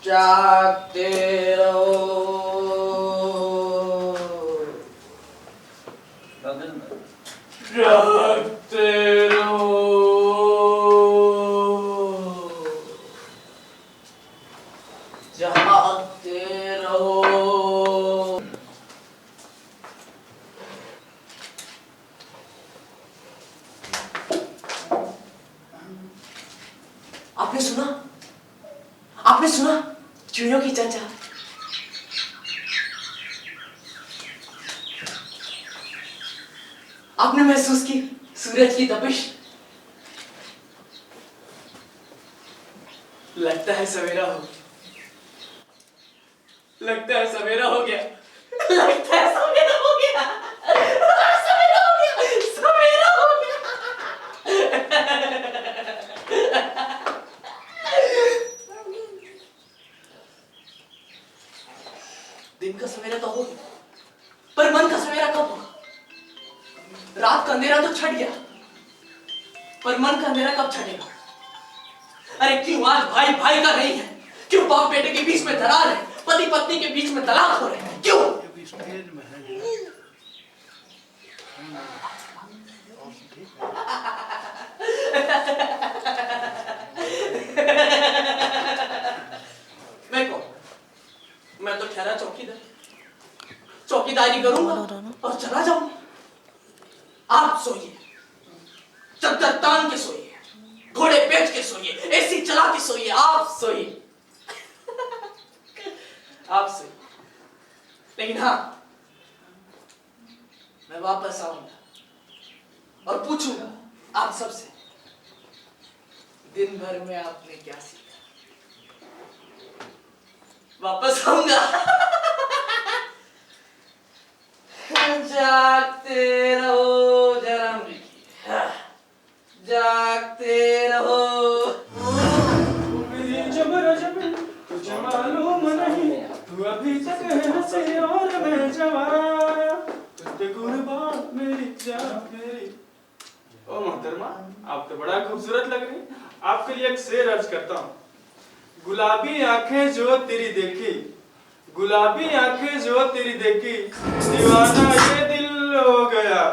जागते रहो। जागते रहो। जागते रहो। आपने सुना? आपने सुना? चूहियों की चहचहा। आपने महसूस की सूरज की तपिश? लगता है सवेरा हो, लगता है सवेरा हो गया, लगता है सवेरा हो गया, सवेरा हो गया, सवेरा हो गया। दिन का सवेरा तो हो गया, पर मन का सवेरा कब होगा? रात का अंधेरा तो छट गया, पर मन का अंधेरा कब छटेगा? अरे क्यों आज भाई भाई का नहीं है? क्यों बाप बेटे के बीच में दरार है? पति पत्नी के बीच में तलाक हो रहे हैं? क्यों? मैं कौन? मैं तो ठहरा चौकीदार, चौकीदारी करूंगा और चला जाऊंगा। आप सोइए, चद्दर तान के सोइए, घोड़े बेच के सोइए, एसी चला के सोइए, आप सोइए। आप सोइए, लेकिन हाँ, मैं वापस आऊंगा और पूछूंगा आप सबसे, दिन भर में आपने क्या सीखा? वापस आऊंगा। जागते रहो जरम लिखिए, जागते रहो। मेरी जबर जबर तुझे मालूम नहीं, तू अभी तक हंसे और मैं जवान, तुझ पे कुर्बान मेरी जान मेरी। ओ मोहतरमा, आप तो बड़ा खूबसूरत लग रही। आपके लिए एक शेर अर्ज करता हूँ। गुलाबी आंखें जो तेरी देखी, गुलाबी आंखें जो तेरी देखी, दीवाना ये दिल हो गया।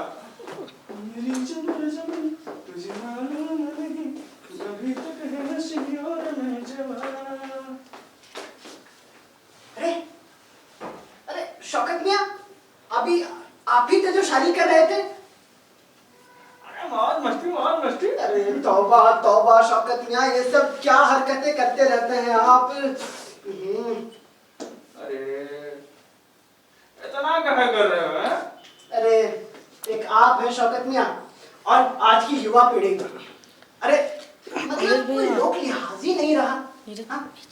मेरी जबर जबर तुझे मालूम नहीं, तू अभी तक हंसी और मैं जवान। अरे अरे शौकत मियां, अभी आप ही तो जो शादी कर रहे थे। अरे मौज मस्ती। अरे तौबा तौबा शौकत मियां, ये सब क्या हरकतें करते रहते हैं आप? अरे इतना कहा कर रहे हो? अरे एक आप है शौकत मियां और आज की युवा पीढ़ी। अरे मतलब कोई लोग लिहाज ही नहीं रहा।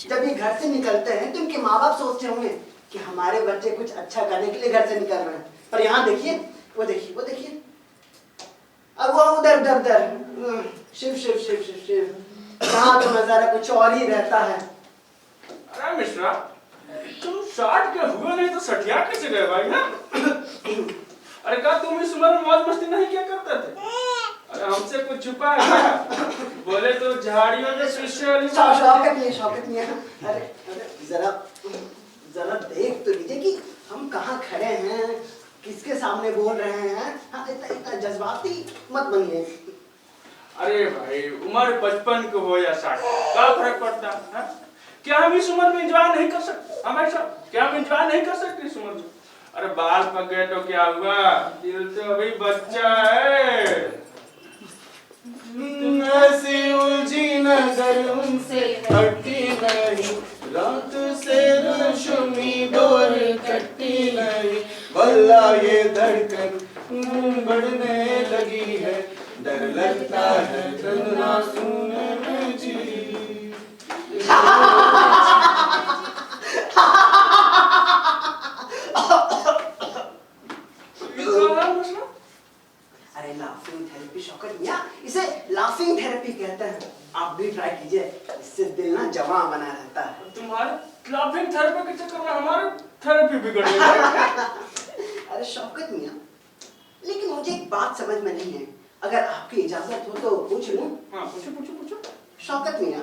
जब ये घर से निकलते हैं तो उनके माँ बाप सोचते होंगे कि हमारे बच्चे कुछ अच्छा करने के लिए घर से निकल रहे हैं, पर यहाँ देखिए, वो देखिए, अब वो उधर शिव शिव शिव शिव शिव, यहाँ तो नजारा कुछ और ही रहता है। अरे मिश्रा, तुम साठ के हुए नहीं तो सठिया कैसे गए भाई? ना अरे का तुम इस उम्र में मौज मस्ती नहीं क्या करते थे? अरे हमसे कुछ छुपा है क्या? बोले तो झाड़ियों में शीशे वाली शौकत नहीं है। अरे जरा देख तो लीजिए कि हम कहाँ खड़े हैं, किसके सामने बोल रहे हैं। हाँ, इतना जज्बाती मत बनिए। अरे भाई, उम्र 55 को हो या 60, क्या फर्क पड़ता है? क्या हम इस उम्र में एंजॉय नहीं कर सकते? हमेशा क्या हम एंजॉय नहीं कर सकते इस उम्र में? अरे बाल पक गए तो क्या हुआ, दिल तो अभी बच्चा है। ऐसी उलझी नजर उनसे हटती नहीं, रात से रोशनी दूर कटती नहीं, वल्ला ये धड़कन बढ़ने लगी है, डर लगता है तन्हा सुने में जी। अरे लाफिंग थेरेपी शौकत मियां, इसे लाफिंग थेरेपी कहते हैं। आप भी ट्राई कीजिए, इससे दिल ना जवां बना रहता है। तुम्हारे लाफिंग थेरेपी के चक्कर में हमारे थेरेपी बिगड़ गई। अरे शौकत मियां, लेकिन मुझे एक बात समझ में नहीं है, अगर आपकी इजाजत हो तो पूछ लूं? हाँ पूछो। शौकत मियां,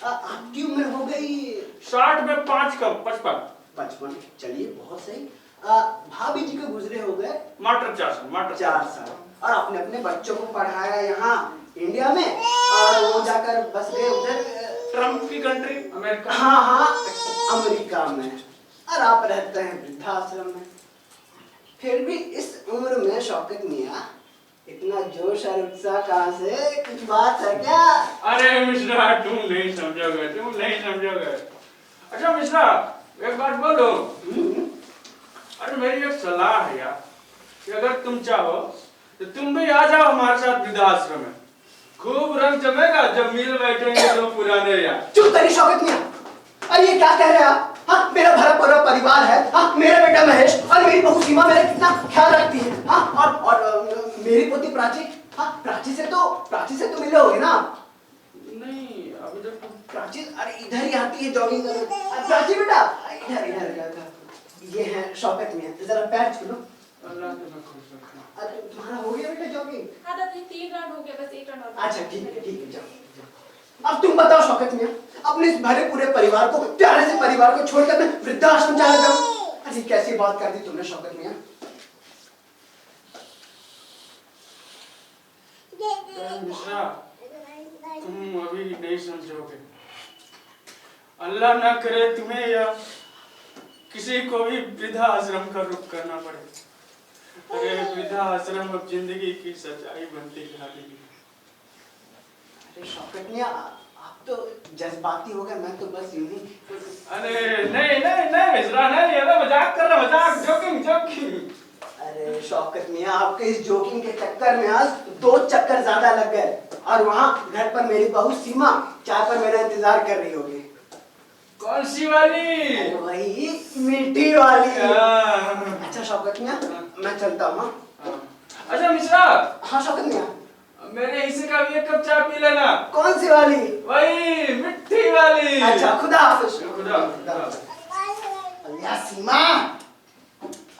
आपकी उम्र हो गई 60 में 5 कम 55। 55। चलिए बहुत सही। भाभी जी के गुजरे हो गए मात्र 4 साल, मात्र 4 साल, और आपने अपने बच्चों को पढ़ाया यहाँ इंडिया में, और वो जाकर बस गए उधर ट्रम्प की कंट्री अमेरिका। हाँ, अमेरिका में, और आप रहते हैं वृद्धाश्रम में। फिर भी इस उम्र में शौकत मियां इतना जोश और उत्साह कहाँ से? कुछ बात है क्या? अरे मिश्रा, तुम नहीं समझोगे। अच्छा मिश्रा, एक बात बोलो। अरे मेरी एक सलाह है यार, कि अगर तुम चाहो तो तुम भी आ जाओ हमारे साथ वृद्धाश्रम में। खूब रंग जमेगा जब मिल बैठेंगे तो पुराने यार। चुप करिए शौकत मियां। अरे ये क्या कह रहे हैं आप? हाँ, मेरा भरा पूरा परिवार है। हाँ, मेरा बेटा महेश और मेरी बहू सीमा मेरा कितना ख्याल रखती है। हाँ, और मेरी पोती प्राची। हाँ, प्राची से तो मिले होगे ना? नहीं, अभी तक प्राची अरे इधर ही आती है जॉगिंग करने। प्राची बेटा इधर ये है शौकत मियां, जरा पैर छू लो। अल्लाह तुम्हें खुश रखे। अरे तुम्हारा हो गया बेटा जॉगिंग? हाँ दादी, 3 राउंड हो गया, बस 1 राउंड और। अच्छा ठीक है जाओ। अब तुम बताओ शौकत मियां, अपने इस भरे पूरे परिवार को, प्यारे से परिवार को छोड़कर मैं वृद्धाश्रम चला जाऊं? अरे कैसी बात कर दी तुमने शौकत मियां। मिश्रा, तुम अभी नहीं समझोगे। अल्लाह ना करे तुम्हें या किसी को भी वृद्धाश्रम का रुख करना पड़े। अरे वृद्धाश्रम अब जिंदगी की सच्चाई बनती जा रही है। अरे शौकत मियां, आप तो जज्बाती हो गए, मैं तो बस यूं ही। अरे नहीं मिश्रा, नहीं, ये मजाक कर रहा, मजाक, जोकिंग। अरे शौकत मियां, आपके इस जोकिंग के चक्कर में आज 2 चक्कर ज्यादा लग गए, और वहाँ घर पर मेरी बहू सीमा चाय पर मेरा इंतजार कर रही होगी। कौन सी वाली? अरे वही मीठी वाली। अच्छा शौकत मियां, मैं चलता हूँ। अच्छा मिश्रा। हाँ शौकत मियां। मेरे हिस्से का भी 1 कप चाय पी लेना। कौन सी वाली? वही मिट्टी वाली। अच्छा, खुदा हाफिज। खुदा। या सीमा,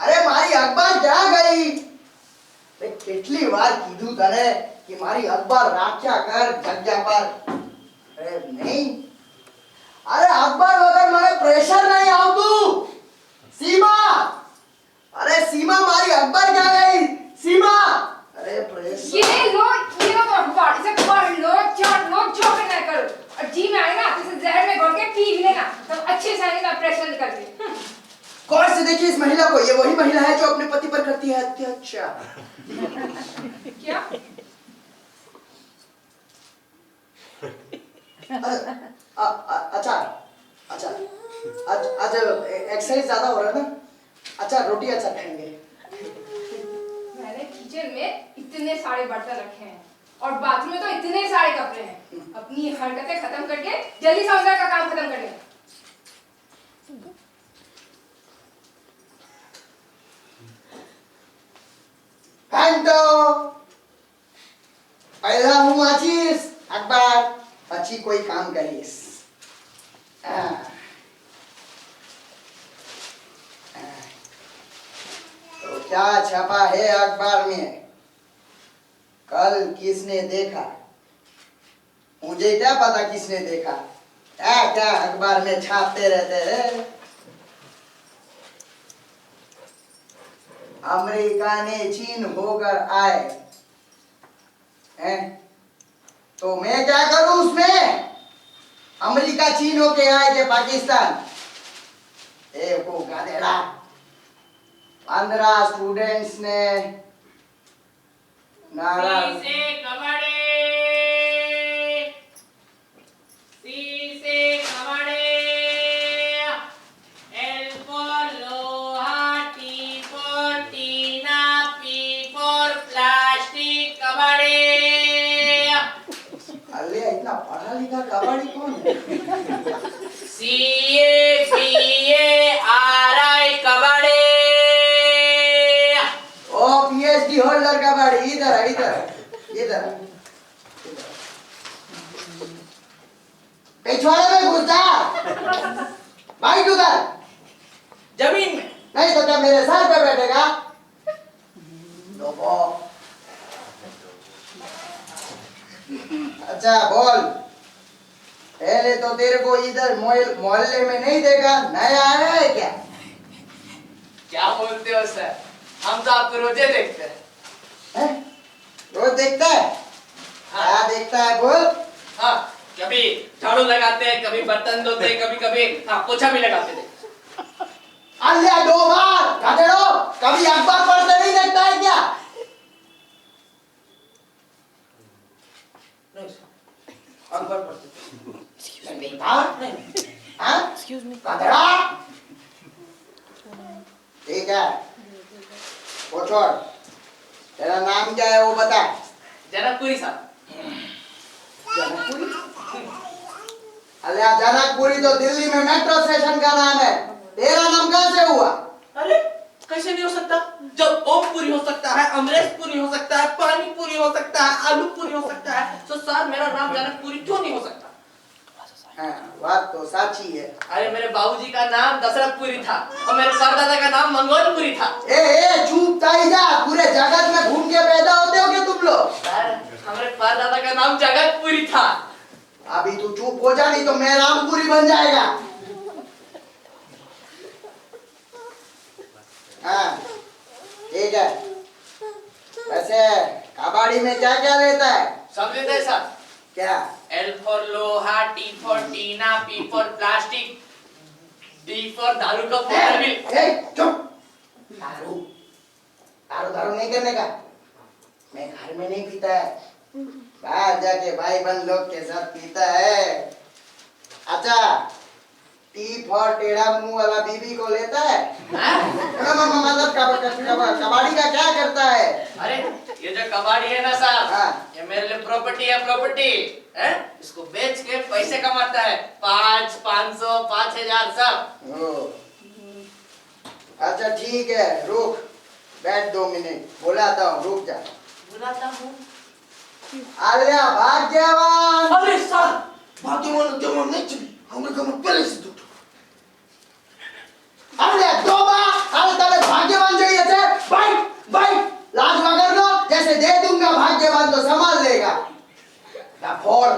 अरे मारी अखबार क्या गई? કેટલી વાર કીધું તને કે મારી અખબાર રાખ્યા કર જગ્યા પર? અરે નહીં, અરે અખબાર વગર મને પ્રેશર નહીં આવતું। सीमा, अरे सीमा मारी अखबार क्या गई? सीमा, अरे प्रेशर। ये लो तो अखबार, इसे पढ़ लो, चौक ना करो, और जी में आए ना तो इसे जहर में घोल के पी भी लेना, तब अच्छे से आएगा प्रेशर निकल के। कौन से देखिए इस महिला को? ये वही महिला है जो अपने पति पर करती है अत्याचार। क्या? अच्छा आज एक्सरसाइज ज्यादा हो रहा है ना? अच्छा रोटी अच्छा खाएंगे। मैंने किचन में इतने सारे बर्तन रखे हैं और बाथरूम में तो इतने सारे कपड़े हैं। अपनी हरकतें खत्म करके जल्दी समझदार का काम खत्म कर ले। Kanto, पहला हूँ आचीस अखबार, अच्छी कोई काम करीस। तो क्या छपा है अखबार में? कल किसने देखा? मुझे क्या पता किसने देखा? क्या अखबार में छापते रहते हैं। अमेरिका ने चीन होकर आए हैं, तो मैं क्या करूं उसमें? अमेरिका चीन होके आए थे पाकिस्तान। को गादेड़ा 15 स्टूडेंट्स ने नारा इतना पढ़ा लिखा कबाड़ी कौन है? CABARI कबाड़ी। ओ PhD होल्डर कबाड़ी। इधर पिछवाड़े में घुस जा। भाई उधर जमीन में नहीं तो क्या मेरे सर पे बैठेगा? अच्छा बोल, पहले तो तेरे को इधर मोहल्ले में नहीं देखा, नया आया है क्या? क्या बोलते हो सर, हम तो आपको रोजे देखते हैं। हैं? रोज देखता है? क्या देखता है बोल? हाँ, कभी झाड़ू लगाते हैं, कभी बर्तन धोते हैं, कभी कभी हाँ पोछा भी लगाते थे। अल्लाह 2 बार गधेड़ो, कभी अखबार पढ़ते नहीं देखता है क्या? नहीं सर, अखबार पढ़ते थे। नहीं था? नहीं। हाँ? गधेड़ा? ठीक है, वो छोड़, तेरा नाम क्या है वो बता। जनकपुरी साहब। जनकपुरी? अल्लाह जनकपुरी तो दिल्ली में मेट्रो स्टेशन का नाम है, तेरा नाम कहाँ से हुआ? अरे कैसे नहीं हो सकता, जब ओम पूरी हो सकता है, अमरेश पूरी हो सकता है, पानी पूरी हो सकता है, आलू पूरी हो सकता है, तो सर मेरा नाम जनकपुरी क्यों नहीं हो सकता? हाँ, बात तो सच्ची है। अरे मेरे बाबूजी का नाम दशरथपुरी था और मेरे परदादा का नाम मंगोलपुरी था। ए चुप ताई जा, पूरे जगत में घूम के पैदा होते हो क्या तुम लोग? सर हमारे परदादा का नाम जगतपुरी था। अभी तू चुप हो जा, नहीं तो मैं रामपुरी बन जाएगा। हाँ ठीक है, वैसे कबाड़ी में क्या क्या लेता है? सब लेते हैं सर। क्या? L for लोहा, T for Tina, P for plastic, D for दारू का बोतल भी। चुप, दारू दारू नहीं करने का, मैं घर में नहीं पीता है, बाहर जाके भाई बंद लोग के साथ पीता है। अच्छा, टी फॉर टेढ़ा मुंह वाला बीबी को लेता है? मतलब कबाड़ी का क्या करता है? अरे ये जो कबाड़ी है ना साहब, हाँ। ये मेरे लिए प्रॉपर्टी है, प्रॉपर्टी है, इसको बेच के पैसे कमाता है, 500, 500, 5000 सब। अच्छा ठीक है, रुक, बैठ 2 मिनट, बुलाता हूँ, रुक जा। बुलाता हूँ। अल्लाह भाग्यवान। अरे सर भाग्यवान जवान नहीं चली, हमें कम पहले से दूर। अरे दोबा, अरे तले भाग्यवान चाहिए थे, भाई लाज मगर लो, जैसे दे दूंगा भाग्यवान तो संभाल लेगा। ना फोड़।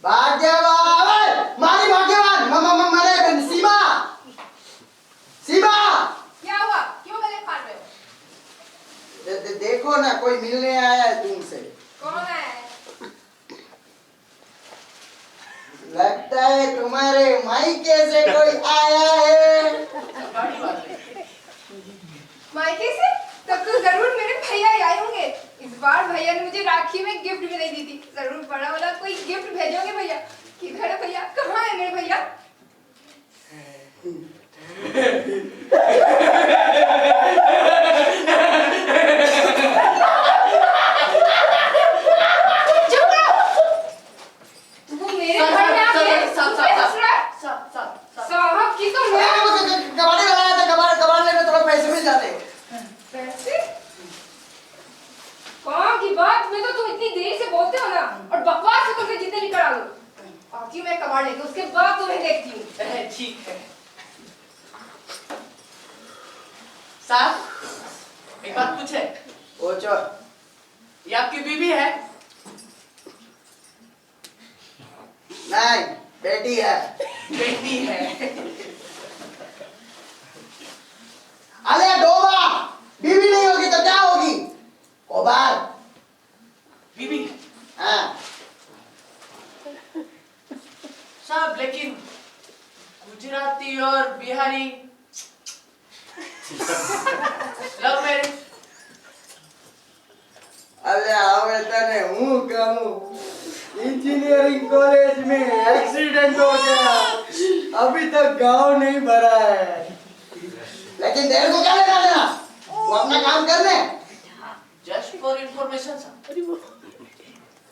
भाग्यवान, मारी भाग्यवान, मरे सीमा, सीमा। क्या हुआ, क्यों गले फाड़ रहे हो? देखो ना, कोई मिलने आया है तुमसे। कौन है? लगता है तुम्हारे मायके से कोई आया है। कबाड़ी वाले। मायके से? तब तो जरूर मेरे भैया ही आए होंगे। इस बार भैया ने मुझे राखी में गिफ्ट भी नहीं दी थी, जरूर बड़ा वाला कोई गिफ्ट भेजोगे भैया। किधर है भैया, कहाँ है मेरे भैया? चुप रहो। तू मेरे घर में आके हंस रहा है? साहब की तो मैं कबाड़ी लगाया था, कबाड़ लेने थोड़ा पैसे मिल जाते। पैसे? काम की बात में तो तुम इतनी देरी से बोलते हो ना, और बकवास से तुमसे जितने भी करा लो। आती हूँ मैं कबाड़ लेके, उसके बाद तुम्हें देखती हूँ। ठीक है साहब, एक बात पूछे? पूछो। ये आपकी बीवी है? नहीं, बेटी है। बेटी है। अरे डोबा, बीवी नहीं होगी तो क्या होगी? कोबार। बीवी? हाँ। साहब लेकिन गुजराती और बिहारी लव मैरिज। अरे आवे तने हूँ कहूँ, इंजीनियरिंग कॉलेज में एक्सीडेंट हो गया, अभी तक गांव नहीं भरा है। लेकिन तेरे को क्या लेना देना, वो अपना काम कर ले। Just for information sir.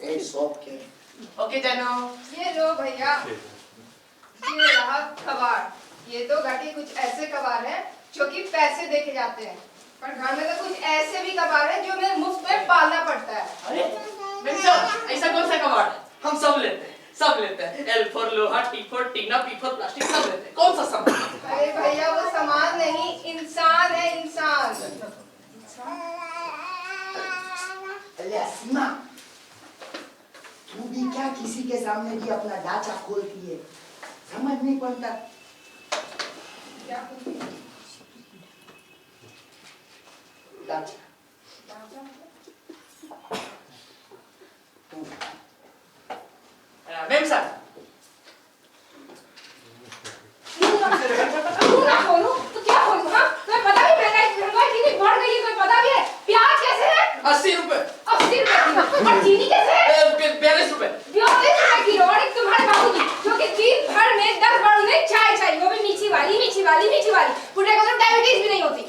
It's okay. Okay जानो। ये लो भैया, ये रहा कबाड़। ये तो घटी कुछ ऐसे कबाड़ हैं जो कि पैसे देके जाते हैं, पर घर में तो कुछ ऐसे भी कबाड़ हैं जो हमें मुफ्त में पालना पड़ता है। अरे मेरी साहब, ऐसा कौन सा कबाड़ है? हम सब लेते हैं, सब लेते हैं। L फॉर लोहा, T for Tina, P for plastic, सब लेते हैं। कौन सा सामान? अरे भैया वो सामान नहीं, इंसान है, इंसान। अरे सीमा, क्या किसी के सामने भी अपना ढांचा खोलती है, समझ नहीं पड़ता। क्या बोलती है? ढांचा मैम साहब क्यों ना खोलूं? तो क्या खोलूं? हाँ, तुम्हें पता भी महंगाई चीनी बढ़ गई है, तुम्हें पता भी है। प्याज कैसे है? 80 रुपए 80 रुपए किलो। और चीनी कैसे है? 42 रुपए 42 रुपए किलो। और एक तुम्हारे बाबूजी जो कि दिन भर में 10 बार उन्हें चाय चाहिए, वो भी मीठी वाली। पूरे को तो डायबिटीज भी नहीं होती।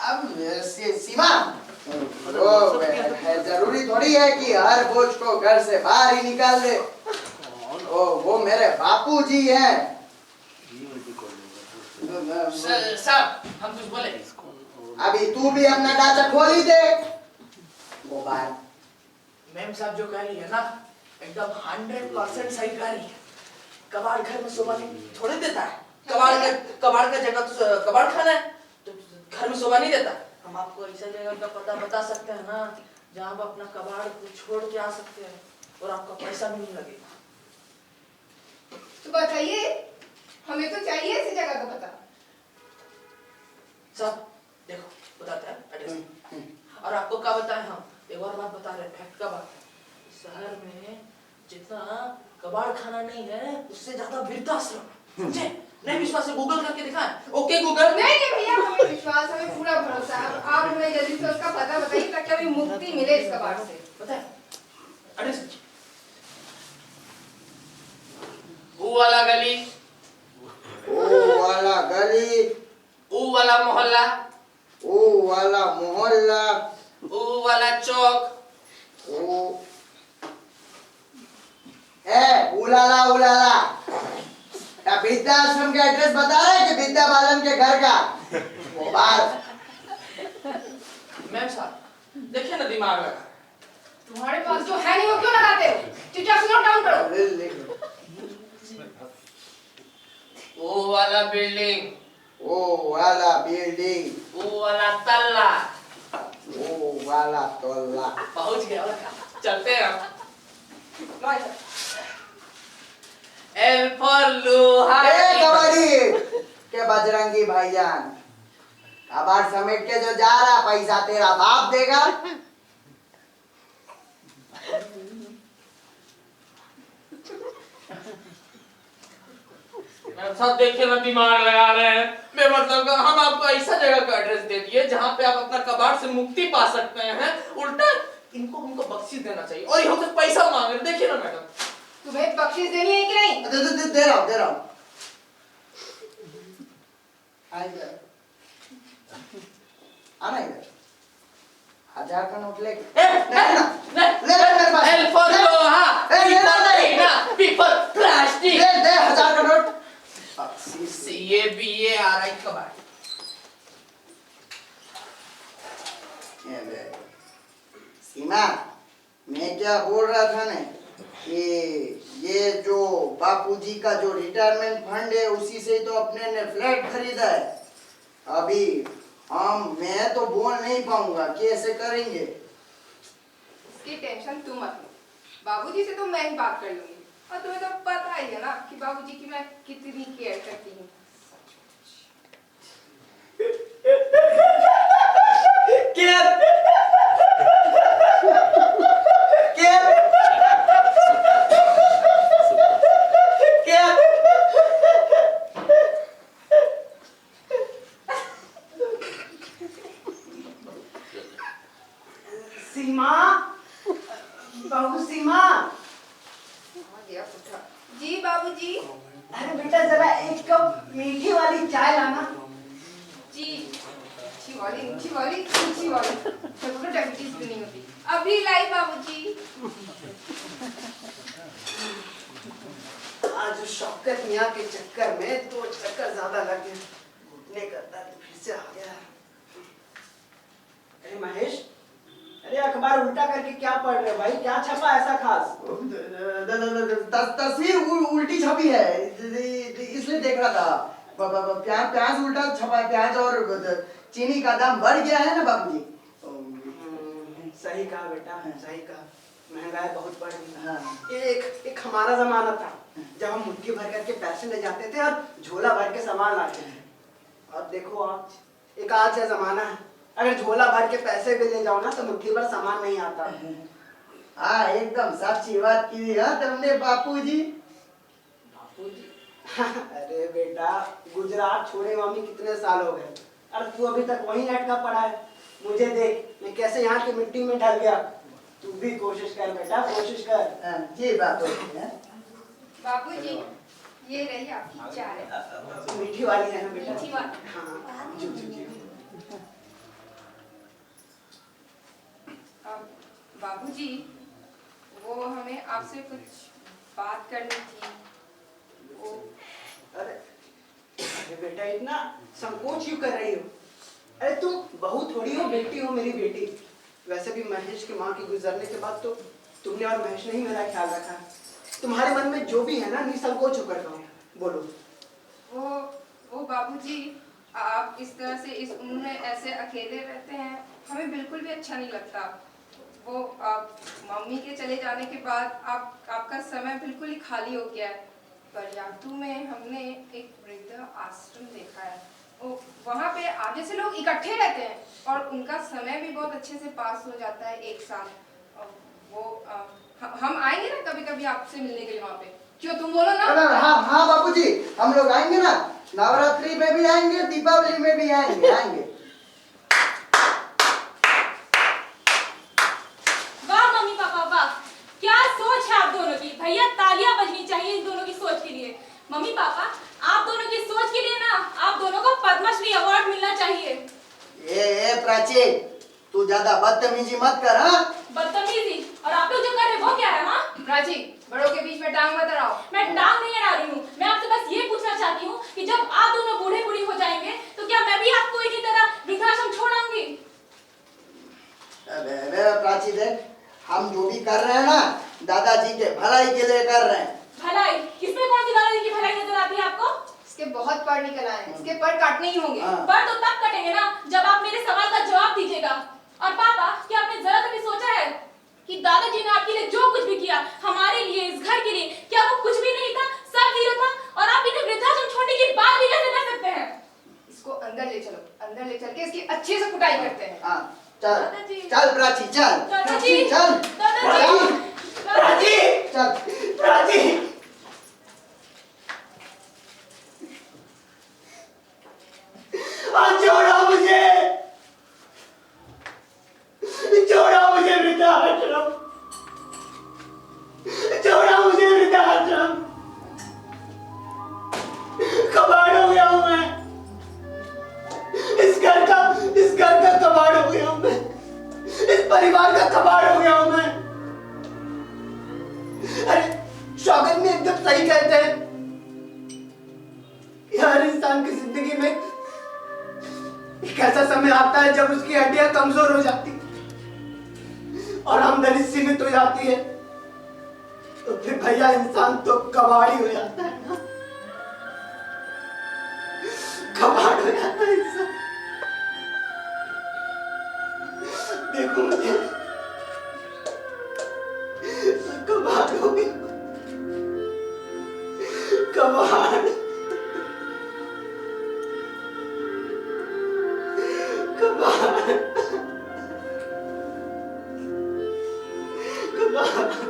अब सीमा, वो है जरूरी थोड़ी है कि हर बोझ को घर से बाहर ही निकाल दे। वो मेरे बापूजी हैं। साहब हम कुछ बोले? अभी तू भी अपना ढांचा खोल ही दे। वो बात मैम साहब जो कह रही है ना एकदम 100% सही कह रही है। कबाड़ घर में शोभा नहीं थोड़ी देता है। कबाड़ का जगह तो कबाड़ खाना है, तो घर में शोभा नहीं देता। हम आपको ऐसा जगह का पता बता सकते हैं ना जहाँ आप अपना कबाड़ को छोड़ के आ सकते हैं और आपका पैसा भी नहीं लगेगा। तो बताइए, हमें तो चाहिए ऐसी जगह का पता। साहब देखो बताते हैं एड्रेस। और आपको क्या बताएं हम, एक और बात बता रहे, फैक्ट का बात है। शहर में जितना कबाड़ खाना नहीं है उससे ज्यादा वृद्धाश्रम है, समझे? नहीं विश्वास है गूगल करके दिखाएं। Okay Google. नहीं भैया, हमें विश्वास, हमें पूरा भरोसा है। आप हमें जल्दी से उसका पता बताइए ताकि हमें मुक्ति मिले इस कबाड़ से। बताएं एड्रेस। ऊ वाला गली, ओ वाला गली, ऊ वाला मोहल्ला, ओ वाला मोहल्ला, ऊ वाला चौक, ओ उलाला उलाला। क्या वृद्धाश्रम का एड्रेस बता रहे हैं कि विद्या बालन के घर का? वो बात मैम साहब देखिए ना दिमाग लगा। तुम्हारे पास जो है नहीं वो क्यों लगाते हो? चुपचाप नोट डाउन करो। ओ वाला बिल्डिंग, ओ वाला बिल्डिंग, ओ वाला तल्ला। ओ वाला तोला। पहुंच गया चलते हैं हम। एल फॉर लोहा। कबड्डी के बजरंगी भाईजान, कबाड़ समेट के जो जा रहा पैसा तेरा बाप देगा। सब देखिए ना दिमाग लगा रहे हैं। मैं मतलब हम आपको ऐसा जगह का एड्रेस दे दिए जहाँ पे आप अपना कबाड़ से मुक्ति पा सकते हैं। उल्टा इनको बख्शीश देना चाहिए और ये हमसे पैसा मांग रहे। देखिए ना मैडम, तुम्हें बख्शीश देनी है कि नहीं? दे रहा हूँ। आना इधर। 1000 का नोट लेके। एल फॉर लोहा, पी फॉर प्लास्टिक। दे 1000 का नोट। ये भी ये आ रहा है कबाड़। सीमा, मैं क्या बोल रहा था ना कि ये जो बापूजी का जो रिटायरमेंट फंड है उसी से तो अपने ने फ्लैट खरीदा है। अभी मैं तो बोल नहीं पाऊंगा, कैसे करेंगे? इसकी टेंशन तुम मत लो, बाबूजी से तो मैं ही बात कर लूंगी। और तुम्हें तो पता ही है ना कि बाबूजी की मैं कितनी केयर करती हूँ। सीमा, बहू सीमा। जी बाबूजी। अरे बेटा जरा एक कप मीठी वाली चाय लाना। जी मीठी वाली मीठी वाली मीठी वाली, तो डायबिटीज भी नहीं होती। अभी लाई बाबूजी। आज शौकत मियाँ के चक्कर में 2 चक्कर ज्यादा लग गए, घुटने का दर्द फिर से आ गया। अरे महेश, अरे अखबार उल्टा करके क्या पढ़ रहे हो भाई? क्या छपा ऐसा खास? तस्वीर उल्टी छपी है, इसलिए देख रहा था। प्याज उल्टा छपा है, प्याज और चीनी का दाम बढ़ गया है ना बाबूजी। सही कहा बेटा, सही कहा। महंगाई बहुत बढ़ गई। हाँ। एक हमारा जमाना था जब हम मुट्ठी भर करके पैसे ले जाते थे और झोला भर के सामान लाते थे। और देखो आज का जमाना है, अगर झोला भर के पैसे भी ले जाओ ना तो मुट्ठी भर सामान नहीं आता। हाँ, एकदम सच्ची बात की हाँ तुमने बापूजी। बापूजी? अरे बेटा, गुजरात छोड़े मम्मी कितने साल हो गए, अरे तू अभी तक वहीं लटका पड़ा है। मुझे देख, मैं कैसे यहाँ की मिट्टी में ढल गया। तू भी कोशिश कर बेटा, कोशिश कर। जी बापूजी। बाबूजी, ये रही आपकी चाय। मीठी वाली है ना बेटा? मीठी वाली। हाँ, जी जी जी। बाबूजी, वो हमें आपसे कुछ बात करनी थी। वो अरे बेटा, इतना संकोच क्यों कर रही हो? अरे तुम बहू थोड़ी हो, बेटी हो मेरी बेटी। वैसे भी महेश की माँ के गुजरने के बाद तो तुमने और महेश ने ही मेरा ख्याल रखा। तुम्हारे मन में जो भी है ना, निसंकोच होकर कहो, बोलो। वो बाबूजी, आप इस तरह से इस उम्र में ऐसे अकेले रहते हैं, हमें बिल्कुल भी अच्छा नहीं लगता। वो आप मम्मी के चले जाने के बाद आपका समय बिल्कुल ही खाली हो गया है। बरियातू में हमने एक वृद्ध आश्रम देखा है। वहाँ पे आधे से लोग इकट्ठे रहते हैं और उनका समय भी बहुत अच्छे से पास हो जाता है एक साथ। हम आएंगे ना कभी कभी आपसे मिलने के लिए वहाँ पे, क्यों तुम बोलो ना? हाँ हाँ बापूजी, हम लोग आएंगे ना, नवरात्रि में भी आएंगे, दीपावली में भी आएंगे। वाह मम्मी पापा वाह, क्या सोच है आप दोनों की। भैया तालियां बजनी चाहिए इन दोनों की सोच के लिए। मम्मी पापा, आप दोनों की सोच के लिए ना आप दोनों को पद्मश्री अवार्ड मिलना चाहिए। ए प्राची, तू ज्यादा बदतमीजी मत कर। हाँ, बदतमीजी? और आप लोग जो कर रहे हैं वो क्या है? हाँ प्राची, बड़ों के बीच में टांग मत अड़ाओ। मैं टांग नहीं अड़ा रही हूँ, मैं आपसे बस ये पूछना चाहती हूँ कि जब आप दोनों बूढ़े बूढ़ी हो जाएंगे तो क्या मैं भी आपको इसी तरह वृद्धाश्रम छोड़ आऊंगी? प्राची देख, हम जो भी कर रहे हैं ना, दादाजी के भलाई के लिए कर रहे हैं। भलाई? किसमें कौन सी दादाजी की भलाई नजर आती है आपको? इसके बहुत पर निकल आए, इसके पर काटने ही होंगे। पर तो तब कटेंगे ना जब आप मेरे सवाल का जवाब दीजिएगा। और पापा, क्या आपने जरा कभी सोचा है कि दादाजी ने आपके लिए जो कुछ भी किया, हमारे लिए, इस घर के लिए, क्या वो कुछ भी नहीं था, सब जीरो था? और आप इन्हें वृद्धाश्रम छोड़ने की बात भी कैसे कर सकते हैं? इसको अंदर ले चलो, अंदर ले चल के इसकी अच्छे से कुटाई करते हैं। हाँ, चल चल प्राची, चल दादाजी, चल दादाजी, प्राची, चल प्राची, छोड़ो मुझे, छोड़ो मुझे वृद्धाश्रम, छोड़ो मुझे वृद्धाश्रम। कबाड़ हो गया हूं मैं, इस घर का कबाड़ हो गया हूं मैं, इस परिवार का कबाड़ हो गया हूं मैं। अरे शौकत में एकदम सही कहते हैं कि हर इंसान की जिंदगी में एक ऐसा समय आता है जब उसकी हड्डियां कमजोर हो जाती और आमदनी सीमित हो जाती है, तो फिर भैया इंसान तो कबाड़ी हो जाता है ना, कबाड़ हो जाता है इंसान। देखो मुझे, कबाड़ हो गया, कबाड़, कबाड़, कबाड़।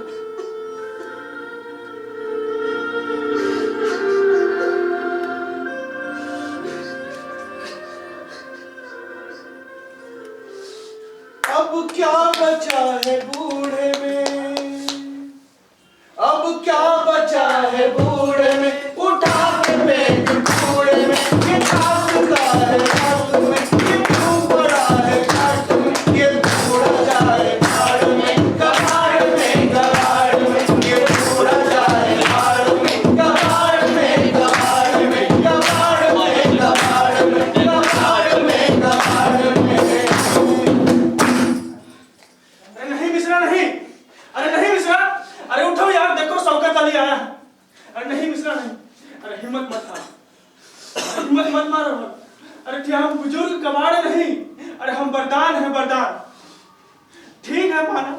अब क्या बचा है बूढ़े में, अब क्या बचा है बूढ़े में, उठा के फेंक कूड़े में, ये कांपता है रात में, ये क्यों पड़ा है काट में, ये बूढ़ा जाए भाड़ में, कबाड़ में, कबाड़ में, ये बूढ़ा जाए भाड़ में, कबाड़ में, कबाड़ में, कबाड़ में, कबाड़ में, कबाड़ में, कबाड़ में। अरे नहीं मिश्रा, नहीं, अरे नहीं मिश्रा, अरे उठो यार, देखो शौकत अली आया है। अरे नहीं मिश्रा, नहीं, अरे हिम्मत मत हार, हिम्मत मत मारो। अरे क्या हम बुजुर्ग कबाड़ नहीं, अरे हम बरदान हैं, बरदान। ठीक है माना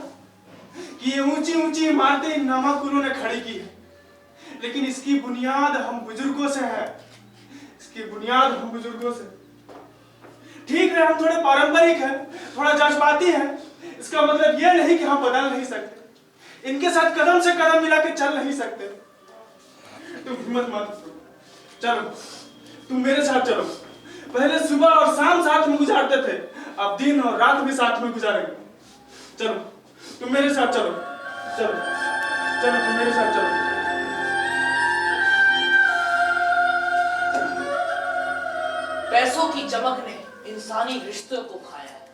कि ये ऊंची ऊंची इमारतें नामाकुलों ने खड़ी की है, लेकिन इसकी बुनियाद हम बुजुर्गों से है। इसकी बुनियाद हम बुजुर्गों से। ठीक है, हम थोड़े पारंपरिक हैं, थोड़ा जज्बाती हैं, इसका मतलब ये नहीं कि हम बदल नहीं सकते, इनके साथ कदम से कदम मिला के चल नहीं सकते। तुम हिम्मत मत करो, चलो तुम मेरे साथ चलो। पहले सुबह और शाम साथ में गुजारते थे, अब दिन और रात भी साथ में गुजारेंगे। चलो तुम मेरे साथ चलो, चलो चलो तुम मेरे साथ चलो। पैसों की चमक ने इंसानी रिश्तों को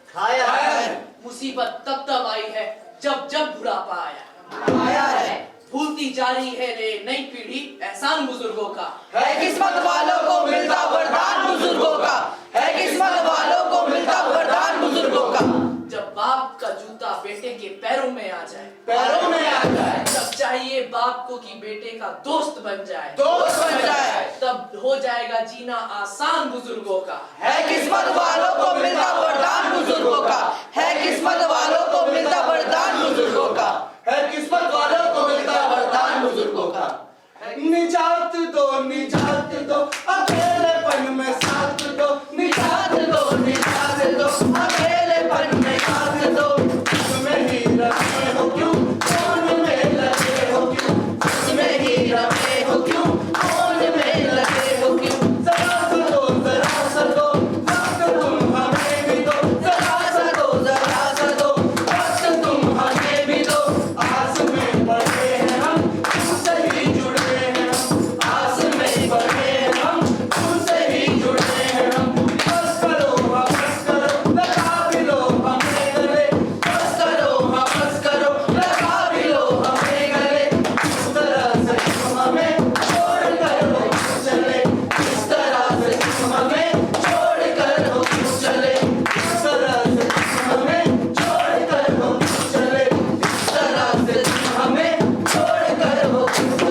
खाया है। मुसीबत तब तब आई है जब जब बुढ़ापा आया है। भूलती जा रही है रे नई पीढ़ी एहसान बुजुर्गों का। है किस्मत वालों को मिलता वरदान बुजुर्गों का, है किस्मत वालों को मिलता वरदान बुजुर्गों का। जब बाप का जूता बेटे के पैरों में आ जाए, पैरों में आ जाए, तब चाहिए बाप को कि बेटे का दोस्त बन जाए, दोस्त बन जाए, तब हो जाएगा जीना आसान बुजुर्गों का। है किस्मत वालों को मिलता वरदान बुजुर्गों का, है किस्मत वालों को मिलता वरदान बुजुर्गों का, है किस्मत वालों को मिलता वरदान बुजुर्गों का। निजात दो अकेलेपन में साथ दो, निजात दो अकेलेपन में साथ दो। तुम्हें ही रखे हो क्यों, कौन में लगे हो क्यों, तुम्हें ही रखे हो क्यों, कौन में लगे हो क्यों। जरा सा दो वक्त तुम हमें भी दो, जरा सा दो वक्त तुम हमें भी दो। आस में बढ़े हैं हम, तुमसे ही जुड़े हैं हम, आस में बढ़े हैं हम, तुमसे ही जुड़े हैं हम। बस करो लगा भी लो हमें गले, बस करो लगा भी लो हमें गले। इस तरह से तुम हमें छोड़ कर हो क्यों चले, इस तरह से तुम हमें छोड़ कर हो क्यों चले, इस तरह से तुम हमें छोड़ कर हो क्यों चले, इस तरह से तुम हमें छोड़ कर हो क्यों चले।